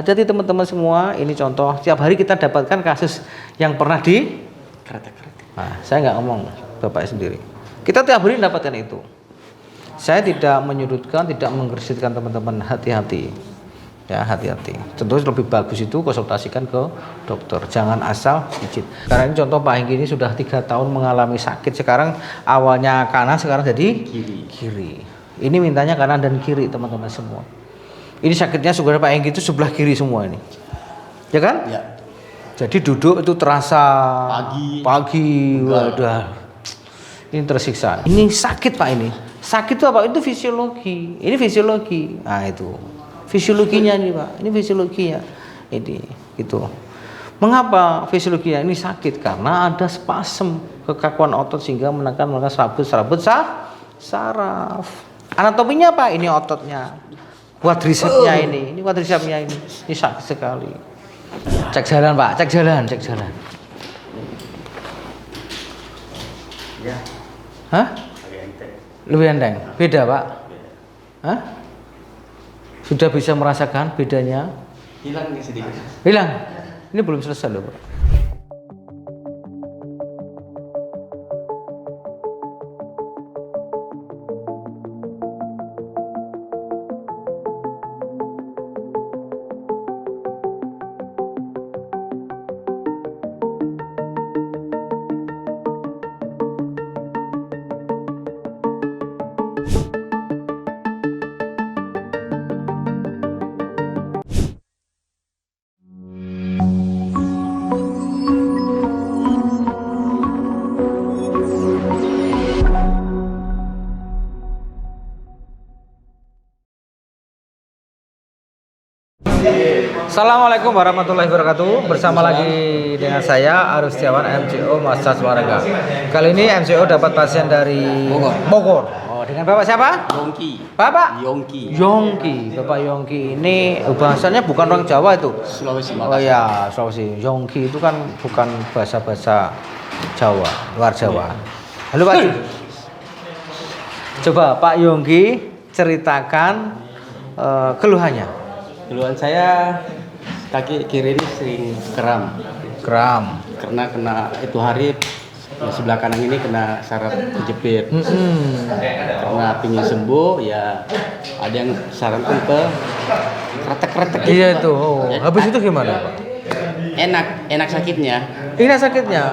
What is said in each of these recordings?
Hati-hati teman-teman semua, ini contoh. Tiap hari kita dapatkan kasus yang pernah di kretek-kretek. Nah, saya nggak ngomong, Bapak sendiri. Kita tiap hari mendapatkan itu. Saya tidak menyudutkan, tidak menggersitkan teman-teman. Hati-hati. Ya, hati-hati. Tentu lebih bagus itu konsultasikan ke dokter. Jangan asal pijit. Karena ini contoh Pak Hengki ini sudah 3 tahun mengalami sakit. Sekarang awalnya kanan, sekarang jadi kiri. Ini mintanya kanan dan kiri teman-teman semua. Ini sakitnya saudara Pak Hengki itu sebelah kiri semua ini. Ya kan? Ya. Jadi duduk itu terasa pagi. Waduh. Ini tersiksa. Ini sakit Pak ini. Sakit itu apa? Itu fisiologi. Ini fisiologi. Nah itu. Fisiologinya nih Pak. Ini fisiologinya. Ini gitu. Mengapa fisiologinya ini sakit? Karena ada spasem kekakuan otot sehingga menekan serabut saraf. Anatominya apa? Ini ototnya. Quadricepsnya ini quadricepsnya ini sakit sekali. Cek jalan Pak, cek jalan. Ya. Hah? Lebih enteng. Beda Pak? Hah? Sudah bisa merasakan bedanya? Hilang nih sedikit. Hilang? Ini belum selesai loh Pak. Assalamualaikum warahmatullahi wabarakatuh. Bersama lagi dengan saya Arif Setiawan, MCO Massage Olahraga. Kali ini MCO dapat pasien dari Bogor. Oh, dengan Bapak siapa? Yongki. Bapak? Yongki. Bapak Yongki ini bahasanya bukan orang Jawa itu. Sulawesi. Oh ya, Sulawesi. Yongki itu kan bukan bahasa Jawa, luar Jawa. Halo Pak. Coba Pak Yongki ceritakan keluhannya. Keluhan saya kaki kiri ini sering kram karena kena itu hari sebelah kanan ini kena saraf kejepit. Karena pingin sembuh ya ada yang sarankan ke kretek-kretek gitu. Iya itu. Ya, habis itu gimana Pak? Enak sakitnya. Enak sakitnya.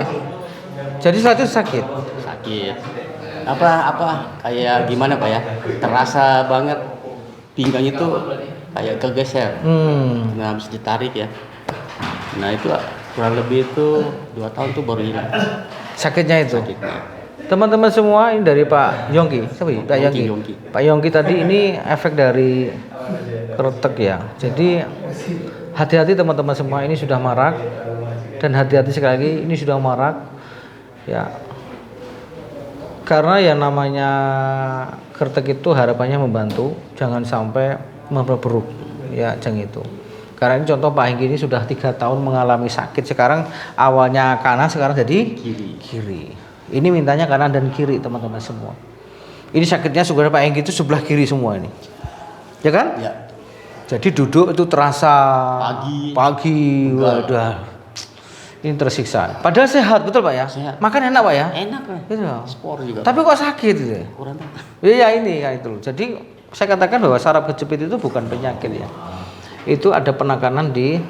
Jadi saat itu sakit. Apa kayak gimana Pak ya? Terasa banget pinggang itu kayak kegeser. Nah habis ditarik ya. Nah itu kurang lebih itu 2 tahun tuh baru hilang sakitnya itu. Teman-teman semua, ini dari Pak Yongki. Pak Yongki. Pak Yongki tadi ini efek dari kretek ya. Jadi hati-hati teman-teman semua, ini sudah marak. Dan hati-hati sekali lagi, ini sudah marak ya. Karena yang namanya kretek itu harapannya membantu, jangan sampai memperburuk ya, jangan itu. Karena ini contoh Pak Hengki ini sudah 3 tahun mengalami sakit. Sekarang awalnya kanan, sekarang jadi kiri. Ini mintanya kanan dan kiri teman-teman semua. Ini sakitnya saudara Pak Hengki itu sebelah kiri semua ini. Ya kan? Ya. Jadi duduk itu terasa pagi. Waduh. Ini tersiksa. Padahal sehat, betul Pak ya? Sehat. Makan enak Pak ya? Enak Pak. Gitu. Sport juga. Tapi kok sakit gitu? Kurang tahu. Iya ini kan itu. Jadi saya katakan bahwa saraf kejepit itu bukan penyakit ya. Itu ada penekanan di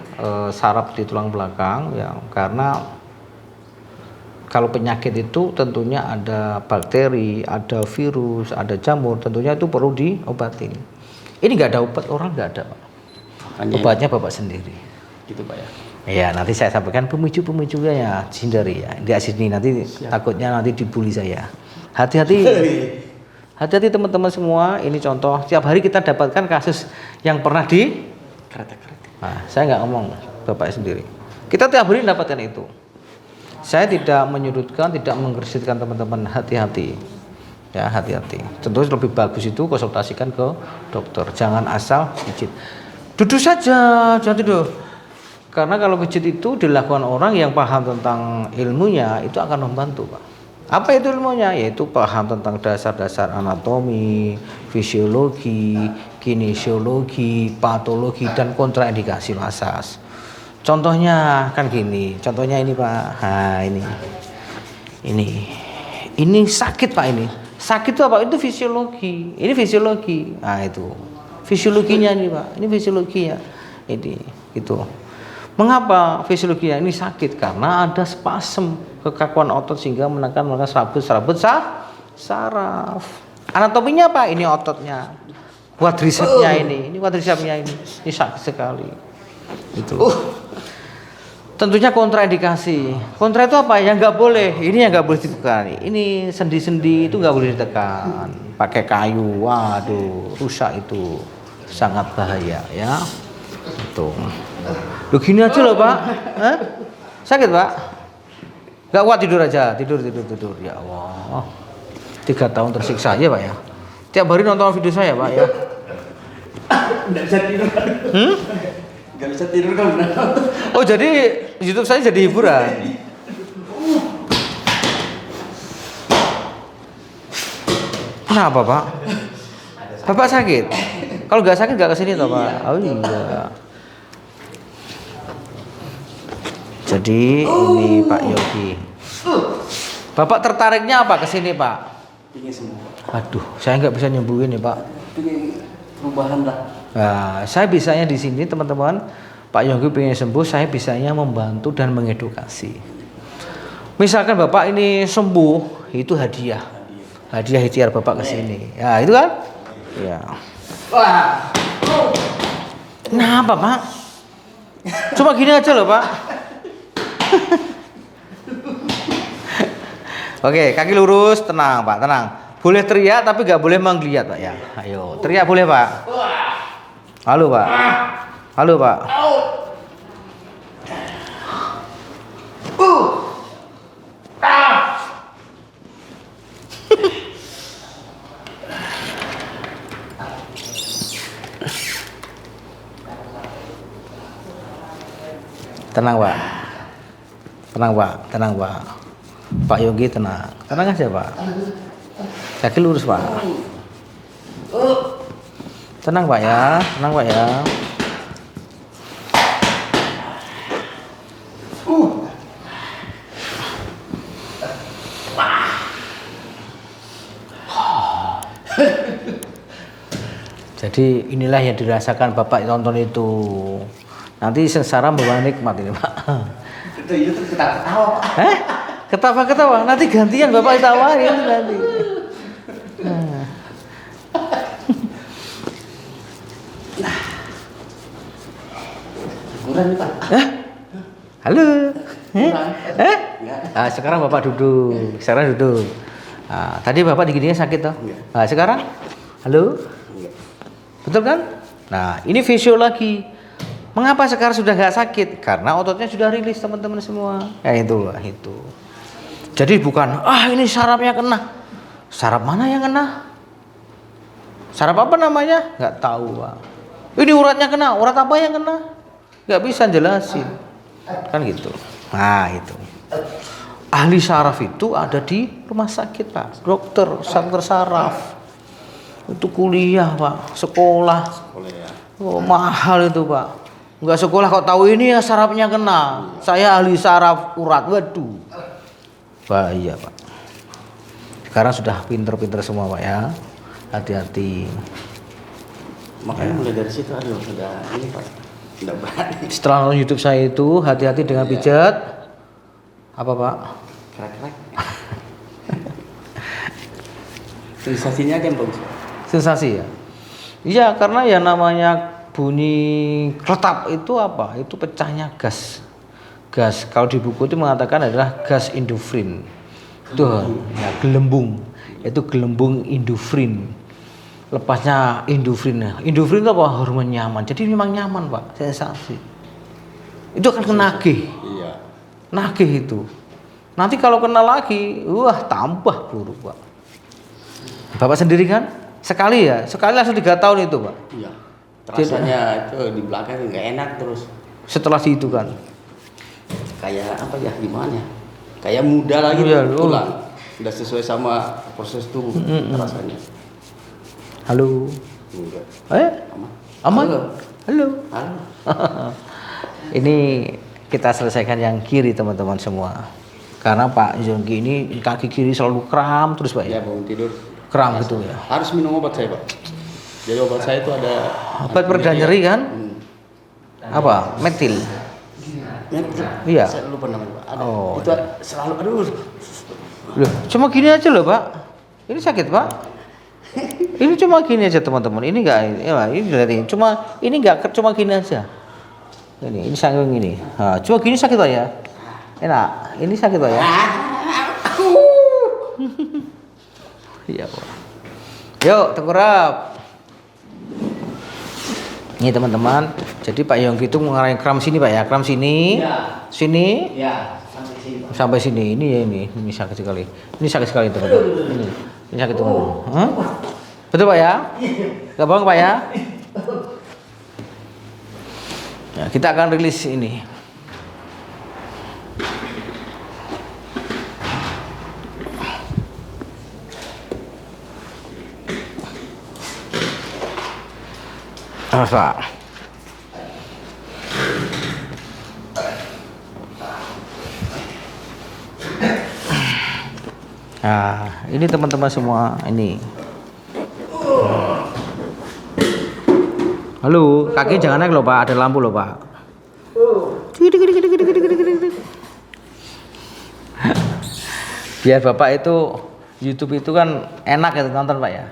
saraf di tulang belakang ya, karena kalau penyakit itu tentunya ada bakteri, ada virus, ada jamur, tentunya itu perlu diobatin. Ini nggak ada obat, orang nggak ada Pak. Obatnya Bapak sendiri. Gitu Pak ya. Iya, nanti saya sampaikan pemicu-pemicunya ya, hindari ya. Di sini nanti takutnya nanti dibully saya. Hati-hati. Hati-hati teman-teman semua, ini contoh. Tiap hari kita dapatkan kasus yang pernah di kretek-kretek. Nah, saya nggak ngomong, Bapak sendiri. Kita tiap hari mendapatkan itu. Saya tidak menyudutkan, tidak menggersitkan teman-teman. Hati-hati. Ya, hati-hati. Tentu lebih bagus itu konsultasikan ke dokter. Jangan asal pijit. Duduk saja, jangan duduk. Karena kalau pijit itu dilakukan orang yang paham tentang ilmunya, itu akan membantu Pak. Apa itu ilmunya? Yaitu paham tentang dasar-dasar anatomi, fisiologi, kinesiologi, patologi dan kontraindikasi massage. Contohnya kan gini, contohnya ini Pak. Nah, ini sakit Pak ini. Sakit itu apa? Itu fisiologi. Ini fisiologi. Nah, itu. Fisiologinya ini Pak. Ini fisiologinya. Ini itu. Mengapa fisiologinya ini sakit? Karena ada spasem kekakuan otot sehingga menekan serabut saraf. Anatominya apa? Ini ototnya. Quadricepsnya ini quadricepsnya ini sakit sekali. Itu. Tentunya kontraindikasi. Kontra itu apa? Yang nggak boleh. Ini yang nggak boleh ditekan. Ini sendi-sendi itu nggak boleh ditekan. Pakai kayu, waduh, rusak itu, sangat bahaya ya. Itu. Loh gini aja loh Pak. Hah? Sakit Pak? Nggak kuat tidur aja, tidur. Ya Allah. 3 tahun tersiksa aja Pak ya. Tiap hari nonton video saya Pak ya. Nggak bisa tidur. Nggak bisa tidur kan? Oh jadi YouTube saya jadi hiburan. Kenapa Pak? Bapak sakit? Kalau nggak sakit nggak kesini toh Pak? Oh iya. Jadi ini Pak Yogi. Bapak tertariknya apa kesini Pak? Pingin sembuh. Aduh, saya nggak bisa nyembuhin ya Pak. Pingin perubahan lah. Nah, saya bisanya di sini teman-teman, Pak Yogi pengen sembuh, saya bisanya membantu dan mengedukasi. Misalkan Bapak ini sembuh, itu hadiah ikhtiar Bapak ke sini. Ya, itu kan? Ya. Wah. Kenapa Pak? Cuma gini aja loh Pak. Oke, kaki lurus, tenang Pak, tenang. Boleh teriak tapi nggak boleh menggeliat Pak ya. Ayo, teriak boleh Pak. Halo Pak. Halo Pak. Tenang Pak. Tenang Pak. Pak Yogi tenang. Tenang aja Pak. Kaki lurus Pak. Tenang Pak ya. Jadi inilah yang dirasakan Bapak tonton itu. Nanti sengsara membawa nikmat ini Pak. Itu ketawa-ketawa Pak. Ketawa-ketawa. Nanti gantian Bapak ditawarin itu nanti. Kurang nih Pak. Halo. Sekarang Bapak duduk. Tadi Bapak digininya sakit toh? Sekarang? Halo? Betul kan? Nah, ini fisiologi. Mengapa sekarang sudah nggak sakit? Karena ototnya sudah rilis teman-teman semua. Ya itulah itu. Jadi bukan, ini sarafnya kena. Saraf mana yang kena? Saraf apa namanya? Nggak tahu Pak. Ini uratnya kena. Urat apa yang kena? Nggak bisa jelasin. Kan gitu. Nah itu. Ahli saraf itu ada di rumah sakit Pak. Dokter saraf. Itu kuliah Pak. Sekolah. Oh, mahal itu Pak. Enggak sekolah kok tahu ini ya sarafnya kena. Saya ahli saraf urat. Waduh. Bahaya Pak. Sekarang sudah pinter-pinter semua Pak ya. Hati-hati. Makanya mulai dari situ sudah ini Pak. Tidak berani. Setelah nonton YouTube saya itu hati-hati dengan pijat. Apa Pak? Krek-krek. Sensasinya kan bagus. Sensasi ya? Iya, karena ya namanya bunyi kletap itu apa? Itu pecahnya gas. Kalau di buku itu mengatakan adalah gas endorfin. Itu ya, gelembung. Itu gelembung endorfin. Lepasnya endorfin. Endorfin itu apa? Hormon nyaman. Jadi memang nyaman Pak, sensasi. Itu akan kenagih. Iya. Nagih itu. Nanti kalau kena lagi, tambah buruk Pak. Bapak sendiri kan? Sekali langsung 3 tahun itu Pak. Iya. Rasanya itu di belakang nggak enak terus. Setelah itu kan? Kayak apa ya? Gimana? Kayak muda lagi tulang. Udah sesuai sama proses tubuh rasanya. Halo. Enggak. Aman? Halo. Halo. Halo. Ini kita selesaikan yang kiri teman-teman semua. Karena Pak Yongki ini kaki kiri selalu kram terus Pak Ya, ya. bangun tidur. Kram gitu ya. Harus minum obat saya, Pak. Jadi obat saya itu ada Obat pereda nyeri kan? Apa? Metil. Iya. Saya lupa namanya, Pak. Ada. Oh, Itu selalu aduh. Loh, cuma gini aja loh Pak. Ini sakit Pak. Ini cuma gini aja teman-teman. Ini enggak ini lihatin. Cuma ini enggak cuma gini aja. Ini sanggung ini. Nah, cuma gini sakit Pak ya. Enak. Ini sakit Pak ya. Iya Pak. Yuk tengkurap. Ini teman-teman. Jadi Pak Yongki itu ngarahin kram sini Pak ya. Kram sini. Ya. Sini. Ya, sampai sini, Pak. Sampai sini. Ini ya ini sakit sekali. Ini sakit sekali teman-teman. Ini sakit teman-teman. Hah? Betul Pak ya? Enggak bohong Pak ya? Ya, kita akan rilis ini. Pak. Nah, ini teman-teman semua ini. Halo, kaki jangan naik loh Pak, ada lampu loh Pak. Biar Bapak itu YouTube itu kan enak ya nonton Pak ya.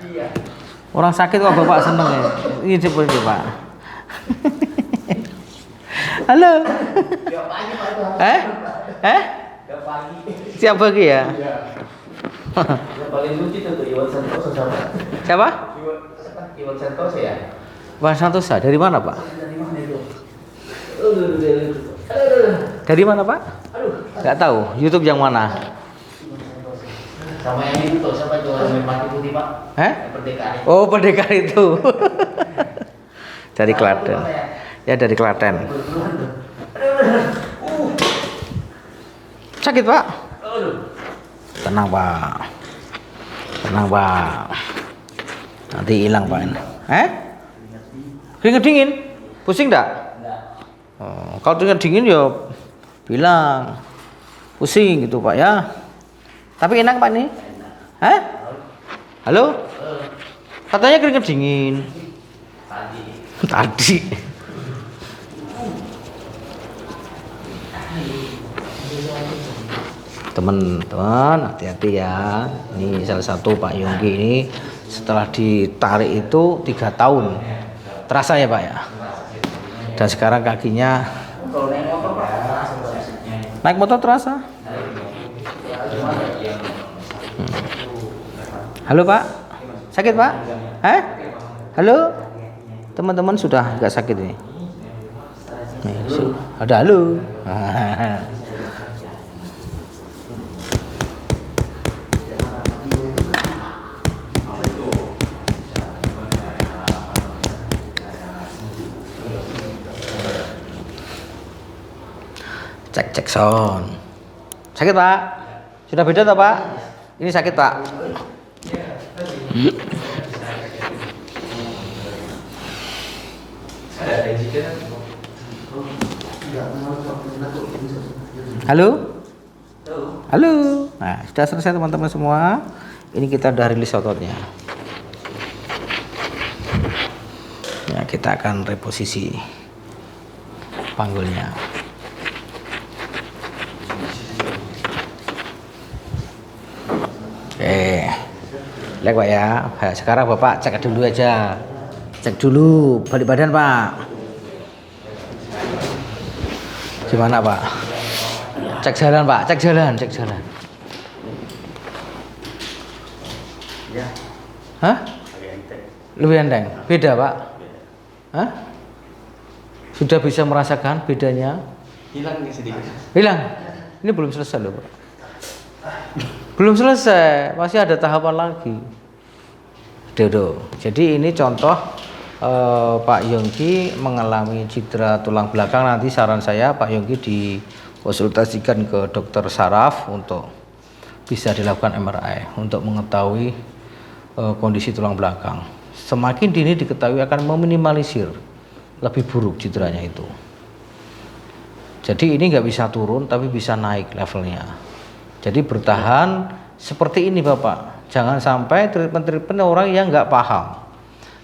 Orang sakit kok Bapak seneng ya. Ini seperti Pak. Halo. Siap pagi ya? Yang paling lucu itu Iwan Santoso sama. Siapa? Iwan Santoso ya. Iwan Santosa. Dari mana Pak? Dari mana itu? Dari mana Pak? Gak tahu. YouTube yang mana? Sama yang itu tuh, siapa jualan merpati putih Pak? Perdeka. Oh Perdeka itu. Dari Klaten. Ya dari Klaten. Sakit Pak? Tenang Pak. Tenang Pak. Nanti hilang Pak. Keringet dingin? Pusing enggak? Oh, kalau keringet dingin ya bilang pusing gitu Pak ya. Tapi enak Pak nih? Halo? Katanya keringet dingin. Tadi. Teman-teman hati-hati ya. Ini salah satu Pak Yongki ini setelah ditarik itu 3 tahun. Terasa ya Pak ya. Dan sekarang kakinya naik motor terasa. Halo Pak, sakit Pak? Halo? Teman-teman sudah nggak sakit ini? Nih, ada halo. Cek sound. Sakit Pak? Sudah beda toh Pak? Ini sakit Pak. Halo? Halo. Nah, sudah selesai teman-teman semua. Ini kita udah rilis ototnya. Ya, kita akan reposisi panggulnya. Oke. Lihat Pak ya. Nah, sekarang Bapak cek dulu aja. Cek dulu balik badan Pak. Gimana Pak? Cek jalan Pak, cek jalan. Ya. Hah? Lebih enteng. Beda Pak? Hah? Sudah bisa merasakan bedanya? Hilang nih sedikit. Hilang? Ini belum selesai loh Pak. Belum selesai, masih ada tahapan lagi. Jadi ini contoh Pak Yongki mengalami cedera tulang belakang. Nanti saran saya Pak Yongki dikonsultasikan ke dokter saraf untuk bisa dilakukan MRI untuk mengetahui kondisi tulang belakang. Semakin dini diketahui akan meminimalisir lebih buruk cederanya itu. Jadi ini nggak bisa turun tapi bisa naik levelnya. Jadi bertahan seperti ini Bapak. Jangan sampai treatment orang yang nggak paham.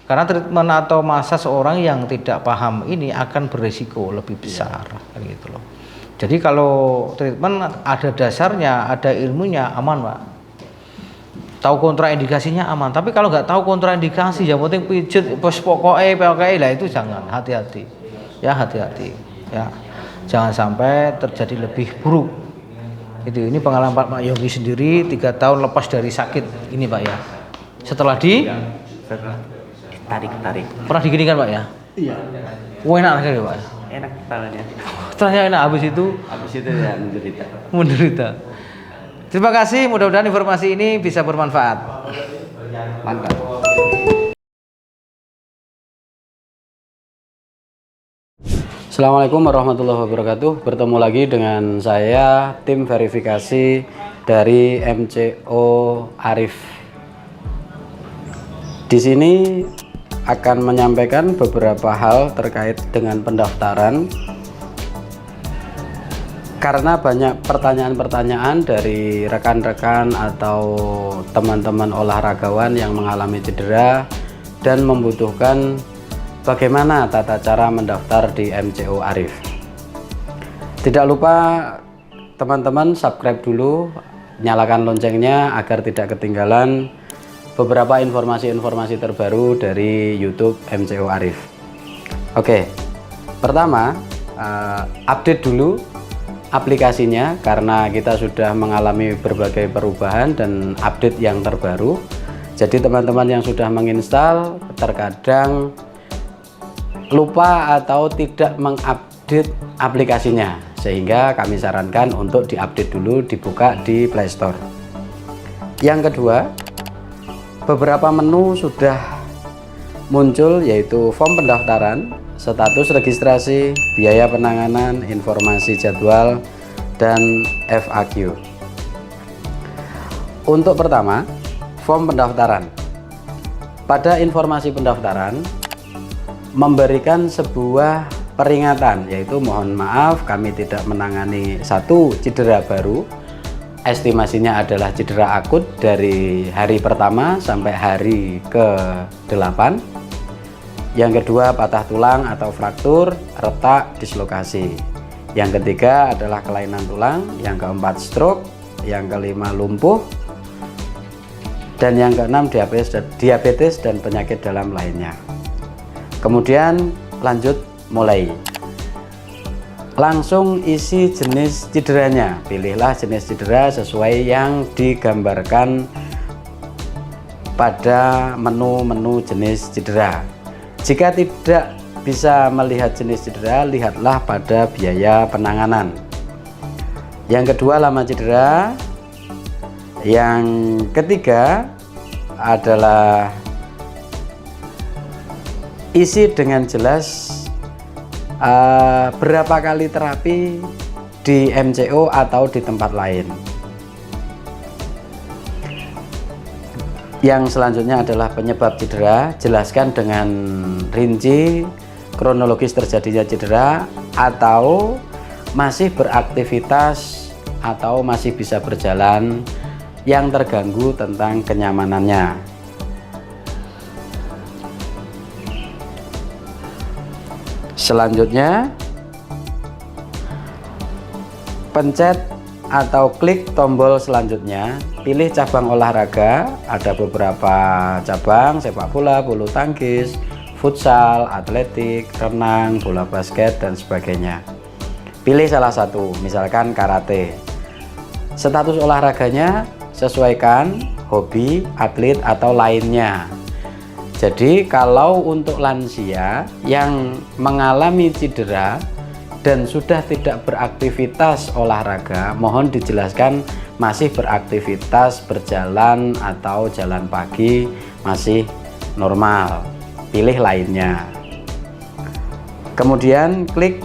Karena treatment atau masa seorang yang tidak paham ini akan berisiko lebih besar, kan gitu loh. Jadi kalau treatment ada dasarnya, ada ilmunya, aman Pak. Tahu kontraindikasinya aman. Tapi kalau nggak tahu kontraindikasi, yang penting pijat, pokoknya lah itu jangan, hati-hati. Ya hati-hati. Ya, jangan sampai terjadi lebih buruk. Ini pengalaman Pak Yogi sendiri 3 tahun lepas dari sakit ini Pak ya. Setelah tarik. Pernah diginikan Pak ya? Iya. Enak sekali Pak. Enak tangannya. Ternyata enak habis itu Ya menderita. Terima kasih, mudah-mudahan informasi ini bisa bermanfaat. Mantap. Assalamualaikum warahmatullahi wabarakatuh. Bertemu lagi dengan saya, tim verifikasi dari MCO Arif. Di sini akan menyampaikan beberapa hal terkait dengan pendaftaran, karena banyak pertanyaan-pertanyaan dari rekan-rekan atau teman-teman olahragawan yang mengalami cedera dan membutuhkan bagaimana tata cara mendaftar di MCO Arif. Tidak lupa teman-teman subscribe dulu, nyalakan loncengnya agar tidak ketinggalan beberapa informasi-informasi terbaru dari YouTube MCO Arif. Oke, pertama update dulu aplikasinya karena kita sudah mengalami berbagai perubahan dan update yang terbaru. Jadi teman-teman yang sudah menginstal terkadang lupa atau tidak mengupdate aplikasinya, sehingga kami sarankan untuk diupdate dulu, dibuka di Play Store. Yang kedua, beberapa menu sudah muncul, yaitu form pendaftaran, status registrasi, biaya penanganan, informasi jadwal, dan FAQ. Untuk pertama, form pendaftaran. Pada informasi pendaftaran memberikan sebuah peringatan, yaitu mohon maaf kami tidak menangani satu cedera baru. Estimasinya adalah cedera akut dari hari pertama sampai hari ke-8. Yang kedua patah tulang atau fraktur, retak, dislokasi. Yang ketiga adalah kelainan tulang. Yang keempat stroke. Yang kelima lumpuh. Dan yang keenam diabetes dan penyakit dalam lainnya. Kemudian lanjut mulai. Langsung isi jenis cederanya, pilihlah jenis cedera sesuai yang digambarkan pada menu-menu jenis cedera. Jika tidak bisa melihat jenis cedera, lihatlah pada biaya penanganan. Yang kedua, lama cedera. Yang ketiga adalah isi dengan jelas berapa kali terapi di MCO atau di tempat lain. Yang selanjutnya adalah penyebab cedera, jelaskan dengan rinci kronologis terjadinya cedera atau masih beraktivitas atau masih bisa berjalan, yang terganggu tentang kenyamanannya. Selanjutnya, pencet atau klik tombol selanjutnya, pilih cabang olahraga. Ada beberapa cabang: sepak bola, bulu tangkis, futsal, atletik, renang, bola basket, dan sebagainya. Pilih salah satu, misalkan karate. Status olahraganya sesuaikan hobi, atlet, atau lainnya. Jadi kalau untuk lansia yang mengalami cedera dan sudah tidak beraktivitas olahraga, mohon dijelaskan masih beraktivitas berjalan atau jalan pagi masih normal. Pilih lainnya. Kemudian klik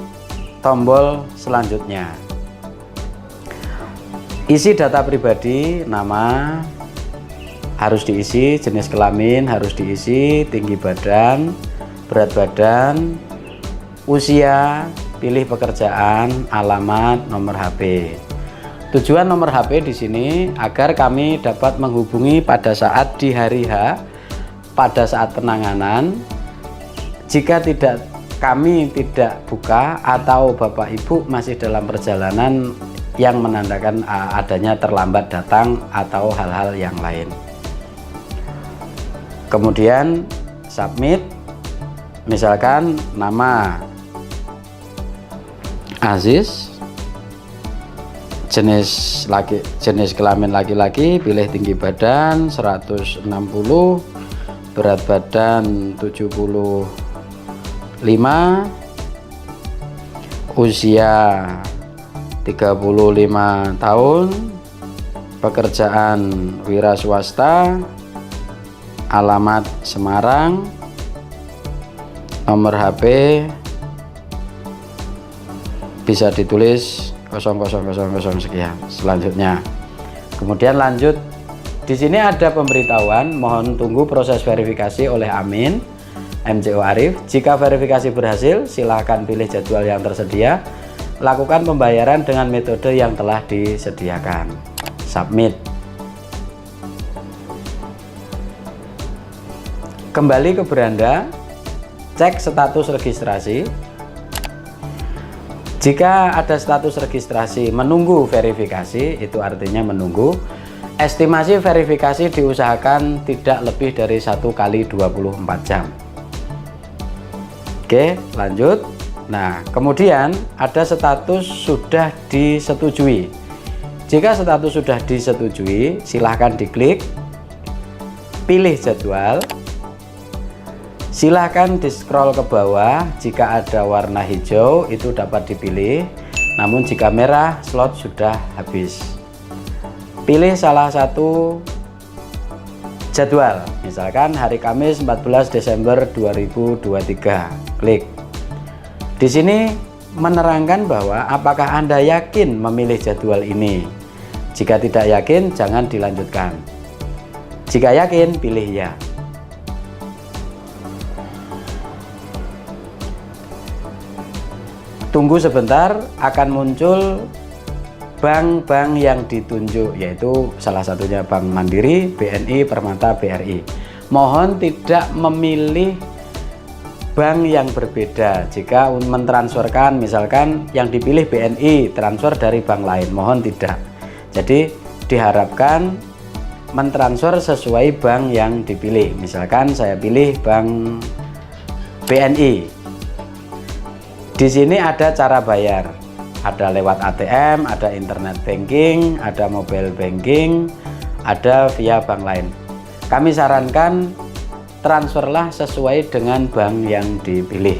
tombol selanjutnya. Isi data pribadi, nama, harus diisi, jenis kelamin harus diisi, tinggi badan, berat badan, usia, pilih pekerjaan, alamat, nomor HP. Tujuan nomor HP di sini agar kami dapat menghubungi pada saat di hari H, pada saat penanganan. Jika kami tidak buka atau Bapak Ibu masih dalam perjalanan yang menandakan adanya terlambat datang atau hal-hal yang lain. Kemudian submit, misalkan nama Aziz, jenis kelamin laki-laki, pilih tinggi badan 160, berat badan 75, usia 35 tahun, pekerjaan wira swasta, alamat Semarang, nomor HP bisa ditulis 0000 sekian. Selanjutnya, kemudian lanjut. Di sini ada pemberitahuan, mohon tunggu proses verifikasi oleh Amin MCO Arif. Jika verifikasi berhasil, silahkan pilih jadwal yang tersedia. Lakukan pembayaran dengan metode yang telah disediakan. Submit. Kembali ke beranda, cek status registrasi. Jika ada status registrasi menunggu verifikasi, itu artinya menunggu. Estimasi verifikasi diusahakan tidak lebih dari 1 kali 24 jam. Oke, lanjut. Nah, kemudian ada status sudah disetujui. Jika status sudah disetujui, silahkan diklik, pilih jadwal. Silahkan di scroll ke bawah. Jika ada warna hijau itu dapat dipilih, namun jika merah slot sudah habis. Pilih salah satu jadwal, misalkan hari Kamis 14 Desember 2023. Klik. Di sini menerangkan bahwa apakah Anda yakin memilih jadwal ini. Jika tidak yakin, jangan dilanjutkan. Jika yakin, pilih ya. Tunggu sebentar, akan muncul bank-bank yang ditunjuk, yaitu salah satunya Bank Mandiri, BNI, Permata, BRI. Mohon tidak memilih bank yang berbeda. Jika mentransferkan, misalkan yang dipilih BNI, transfer dari bank lain, mohon tidak. Jadi diharapkan mentransfer sesuai bank yang dipilih. Misalkan saya pilih bank BNI. Di sini ada cara bayar, ada lewat ATM, ada internet banking, ada mobile banking, ada via bank lain. Kami sarankan transferlah sesuai dengan bank yang dipilih.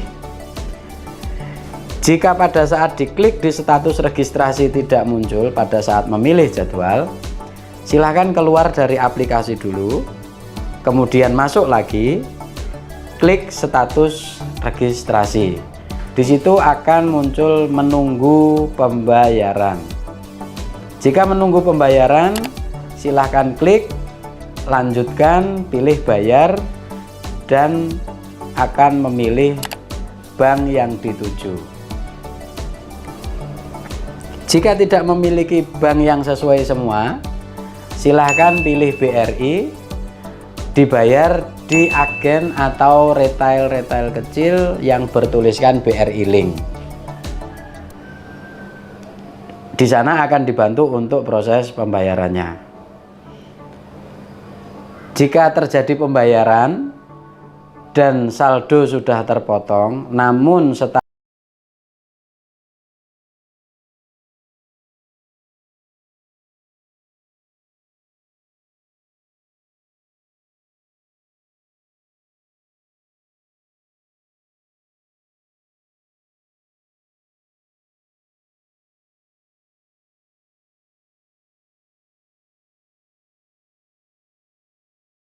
Jika pada saat diklik di status registrasi tidak muncul pada saat memilih jadwal, silahkan keluar dari aplikasi dulu, kemudian masuk lagi, klik status registrasi. Di situ akan muncul menunggu pembayaran. Jika menunggu pembayaran, silahkan klik, lanjutkan, pilih bayar, dan akan memilih bank yang dituju. Jika tidak memiliki bank yang sesuai semua, silahkan pilih BRI, dibayar di agen atau retail kecil yang bertuliskan BRI Link. Di sana akan dibantu untuk proses pembayarannya. Jika terjadi pembayaran dan saldo sudah terpotong, namun setelah